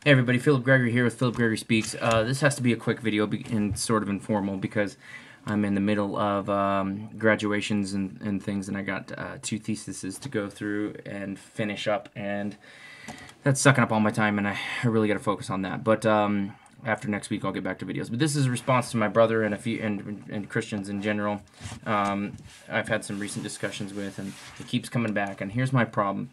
Hey everybody, Philip Gregory here with Philip Gregory Speaks. This has to be a quick video and sort of informal because I'm in the middle of graduations and things, and I got two theses to go through and finish up, and that's sucking up all my time, and I really got to focus on that. But after next week, I'll get back to videos. But this is a response to my brother and a few and Christians in general. I've had some recent discussions with, and it keeps coming back. And here's my problem.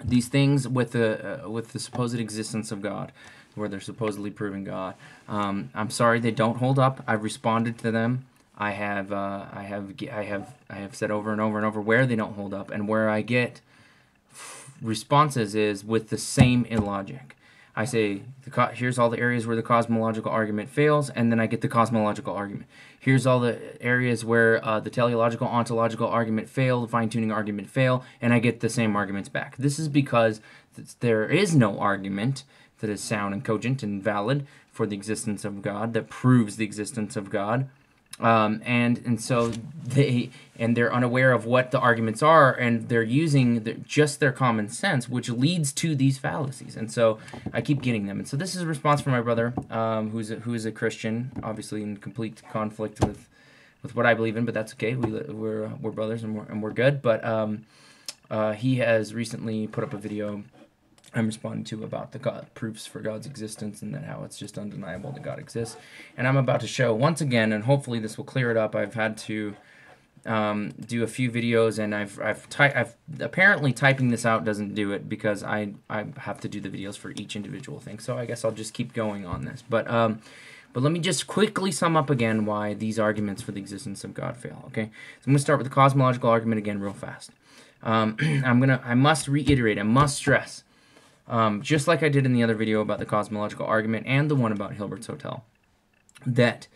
These things with the supposed existence of God, where they're supposedly proving God, I'm sorry, they don't hold up. I've responded to them. I have said over and over and over where they don't hold up, and where I get responses is with the same illogic. I say, here's all the areas where the cosmological argument fails, and then I get the cosmological argument. Here's all the areas where the teleological, ontological argument fail, the fine-tuning argument fail, and I get the same arguments back. This is because there is no argument that is sound and cogent and valid for the existence of God, that proves the existence of God. And so they're unaware of what the arguments are, and they're using just their common sense, which leads to these fallacies. And so I keep getting them. And so this is a response from my brother, who is a Christian, obviously in complete conflict with what I believe in, but that's okay. We're brothers, and we're good. But he has recently put up a video I'm responding to about the proofs for God's existence, and that how it's just undeniable that God exists. And I'm about to show once again, and hopefully this will clear it up. I've had to do a few videos, and I've apparently typing this out doesn't do it because I have to do the videos for each individual thing. So I guess I'll just keep going on this. But let me just quickly sum up again why these arguments for the existence of God fail. Okay, so I'm gonna start with the cosmological argument again real fast. I must reiterate, I must stress. Just like I did in the other video about the cosmological argument and the one about Hilbert's Hotel, that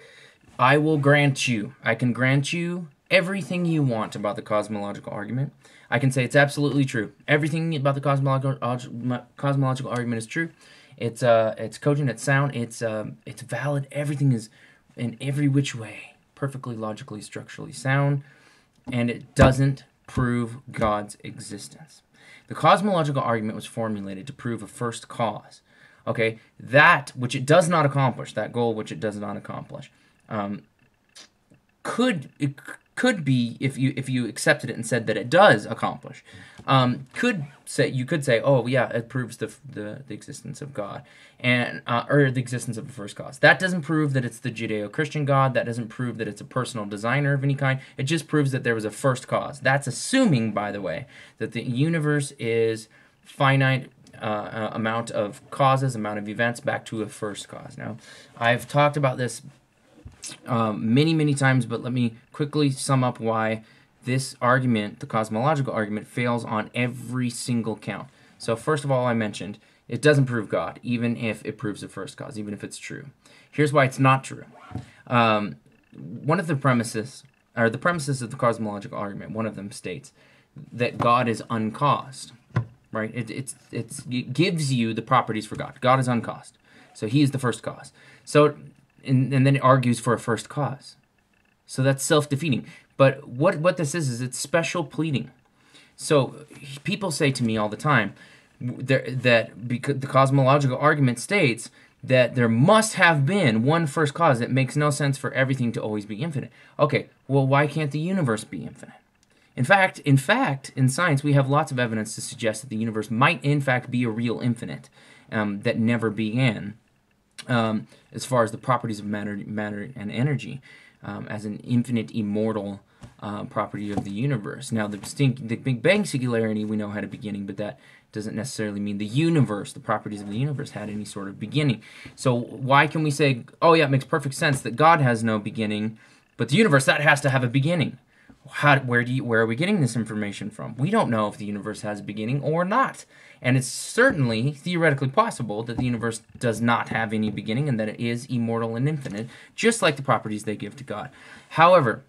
I can grant you everything you want about the cosmological argument. I can say it's absolutely true. Everything about the cosmological argument is true. It's cogent, it's sound, it's valid. Everything is in every which way perfectly logically, structurally sound, and it doesn't prove God's existence. The cosmological argument was formulated to prove a first cause. Okay, that which it does not accomplish, that goal which it does not accomplish, could be, if you accepted it and said that it does accomplish, you could say, oh yeah, it proves the existence of God, and or the existence of a first cause. That doesn't prove that it's the Judeo-Christian God. That doesn't prove that it's a personal designer of any kind. It just proves that there was a first cause. That's assuming, by the way, that the universe is finite amount of causes, amount of events back to a first cause. Now, I've talked about this many times, but let me quickly sum up why this argument, the cosmological argument, fails on every single count. So first of all, I mentioned it doesn't prove God, even if it proves the first cause, even if it's true. Here's why it's not true. One of the premises of the cosmological argument, one of them states that God is uncaused. Right? It gives you the properties for God. God is uncaused, so He is the first cause. So and then it argues for a first cause. So that's self-defeating. But what this is it's special pleading. So people say to me all the time that because the cosmological argument states that there must have been one first cause. It makes no sense for everything to always be infinite. Okay, well, why can't the universe be infinite? In fact, in science, we have lots of evidence to suggest that the universe might, in fact, be a real infinite that never began. As far as the properties of matter and energy, as an infinite, immortal property of the universe. Now, the Big Bang singularity, we know had a beginning, but that doesn't necessarily mean the universe, the properties of the universe, had any sort of beginning. So why can we say, oh yeah, it makes perfect sense that God has no beginning, but the universe, that has to have a beginning? Where are we getting this information from? We don't know if the universe has a beginning or not. And it's certainly theoretically possible that the universe does not have any beginning and that it is immortal and infinite, just like the properties they give to God. However,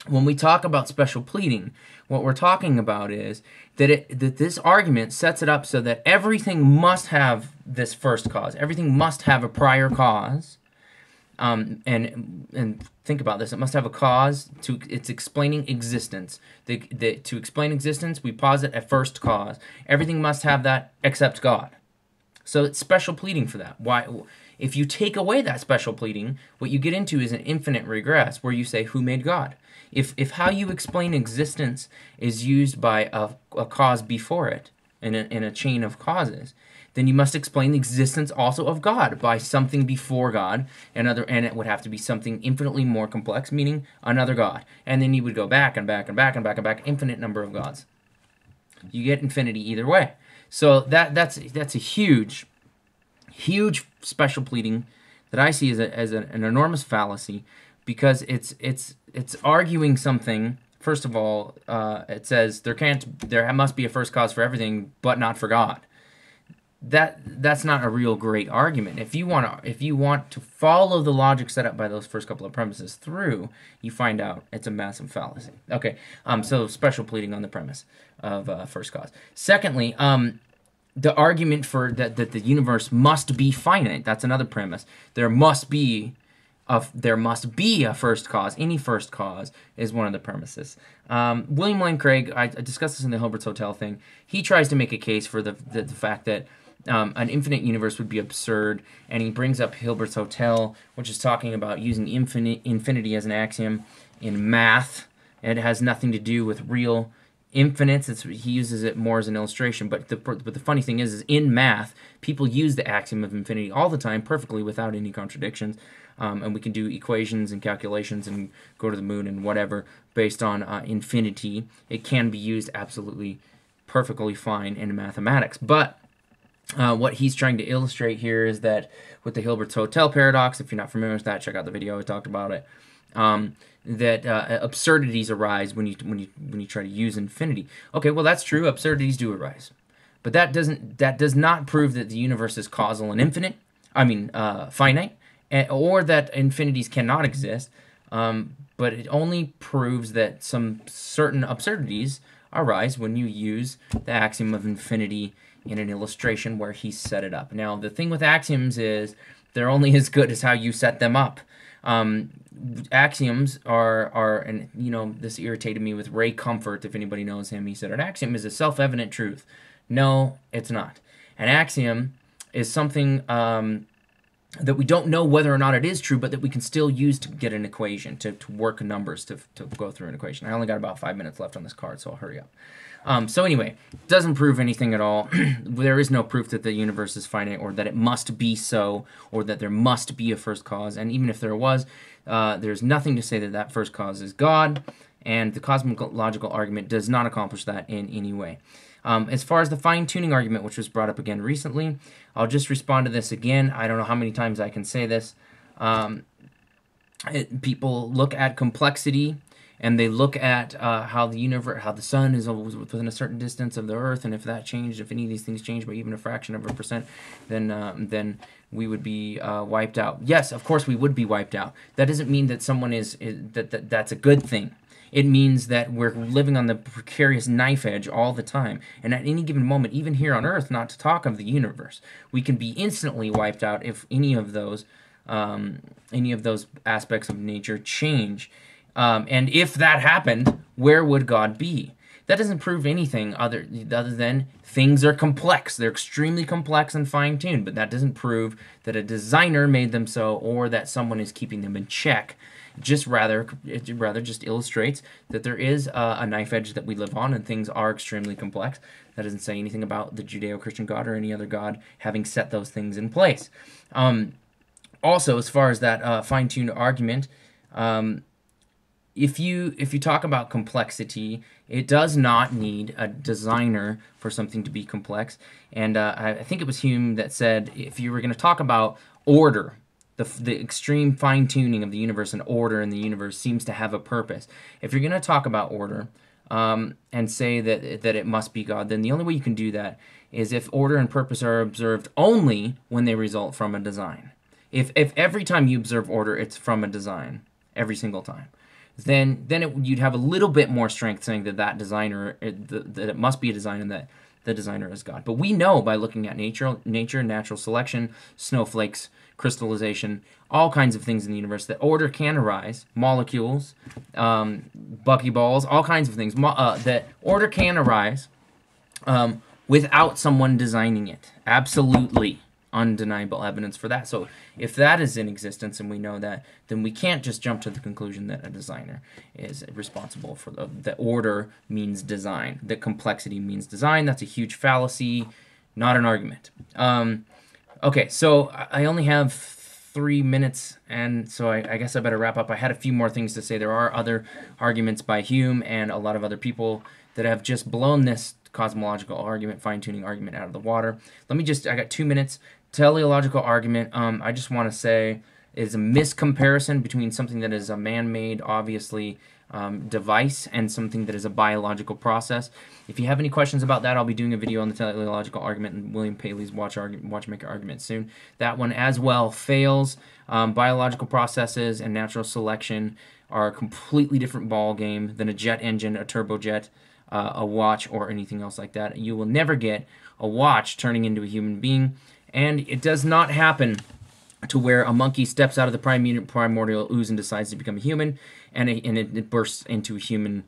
when we talk about special pleading, what we're talking about is that this argument sets it up so that everything must have this first cause. Everything must have a prior cause. And think about this. It must have a cause. It's explaining existence. To explain existence, we posit a first cause. Everything must have that except God. So it's special pleading for that. Why? If you take away that special pleading, what you get into is an infinite regress where you say, who made God? If how you explain existence is used by a cause before it, in a chain of causes, then you must explain the existence also of God by something before God, and it would have to be something infinitely more complex, meaning another God. And then you would go back and back and back and back and back, infinite number of gods. You get infinity either way. So that's a huge special pleading that I see as an enormous fallacy, because it's arguing something. First of all, it says there must be a first cause for everything, but not for God. That's not a real great argument. If you want to follow the logic set up by those first couple of premises through, you find out it's a massive fallacy. Okay, so special pleading on the premise of first cause. Secondly, the argument for that the universe must be finite. That's another premise. There must be a first cause. Any first cause is one of the premises. William Lane Craig, I discussed this in the Hilbert's Hotel thing. He tries to make a case for the fact that an infinite universe would be absurd, and he brings up Hilbert's Hotel, which is talking about using infinity as an axiom in math. And it has nothing to do with real infinites. He uses it more as an illustration. But the funny thing is in math, people use the axiom of infinity all the time perfectly without any contradictions. And we can do equations and calculations and go to the moon and whatever based on infinity. It can be used absolutely perfectly fine in mathematics. But what he's trying to illustrate here is that with the Hilbert's Hotel paradox, if you're not familiar with that, check out the video I talked about it. That absurdities arise when you try to use infinity. Okay, well that's true. Absurdities do arise, but that does not prove that the universe is causal and infinite. Finite. Or that infinities cannot exist, but it only proves that some certain absurdities arise when you use the axiom of infinity in an illustration where he set it up. Now, the thing with axioms is they're only as good as how you set them up. Axioms are, and this irritated me with Ray Comfort, if anybody knows him. He said, an axiom is a self-evident truth. No, it's not. An axiom is something that we don't know whether or not it is true, but that we can still use to get an equation, to work numbers, to go through an equation. I only got about 5 minutes left on this card, so I'll hurry up. So anyway, doesn't prove anything at all. There is no proof that the universe is finite, or that it must be so, or that there must be a first cause. And even if there was, there's nothing to say that first cause is God, and the cosmological argument does not accomplish that in any way. As far as the fine-tuning argument, which was brought up again recently, I'll just respond to this again. I don't know how many times I can say this. People look at complexity, and they look at how the sun is always within a certain distance of the Earth, and if that changed, if any of these things changed by even a fraction of a percent, then we would be wiped out. Yes, of course we would be wiped out. That doesn't mean that someone that's a good thing. It means that we're living on the precarious knife edge all the time. And at any given moment, even here on Earth, not to talk of the universe, we can be instantly wiped out if any of those aspects of nature change. And if that happened, where would God be? That doesn't prove anything other than things are complex. They're extremely complex and fine-tuned, but that doesn't prove that a designer made them so, or that someone is keeping them in check. It rather just illustrates that there is a knife edge that we live on, and things are extremely complex. That doesn't say anything about the Judeo-Christian God or any other God having set those things in place. Also, as far as that fine-tuned argument, if you talk about complexity, it does not need a designer for something to be complex. And I think it was Hume that said, if you were going to talk about order, the extreme fine-tuning of the universe and order in the universe seems to have a purpose. If you're going to talk about order and say that it must be God, then the only way you can do that is if order and purpose are observed only when they result from a design. If every time you observe order, it's from a design, every single time, then you'd have a little bit more strength saying that designer, that it must be a design and that the designer is God. But we know by looking at nature, natural selection, snowflakes, crystallization, all kinds of things in the universe, that order can arise, molecules, buckyballs, all kinds of things, that order can arise without someone designing it. Absolutely. undeniable evidence for that. So if that is in existence and we know that, then we can't just jump to the conclusion that a designer is responsible for the order means design, that complexity means design. That's a huge fallacy, not an argument. Okay, so I only have 3 minutes, and so I guess I better wrap up. I had a few more things to say. There are other arguments by Hume and a lot of other people that have just blown this cosmological argument, fine-tuning argument out of the water. Let me just, I got 2 minutes. Teleological argument, I just want to say is a miscomparison between something that is a man-made, obviously, device and something that is a biological process. If you have any questions about that, I'll be doing a video on the teleological argument and William Paley's watchmaker argument soon. That one as well fails. Biological processes and natural selection are a completely different ball game than a jet engine, a turbojet, a watch, or anything else like that. You will never get a watch turning into a human being, and it does not happen to where a monkey steps out of the primordial ooze and decides to become a human, and it bursts into a human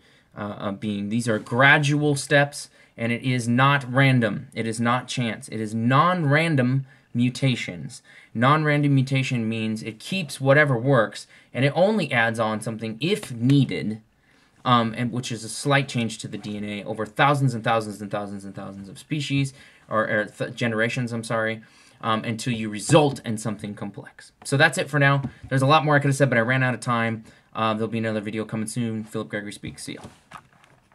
being. These are gradual steps, and it is not random. It is not chance. It is non-random mutations. Non-random mutation means it keeps whatever works, and it only adds on something if needed, and which is a slight change to the DNA over thousands and thousands and thousands and thousands of species, or generations, I'm sorry, until you result in something complex. So that's it for now. There's a lot more I could have said, but I ran out of time. There'll be another video coming soon. Philip Gregory Speaks. See y'all.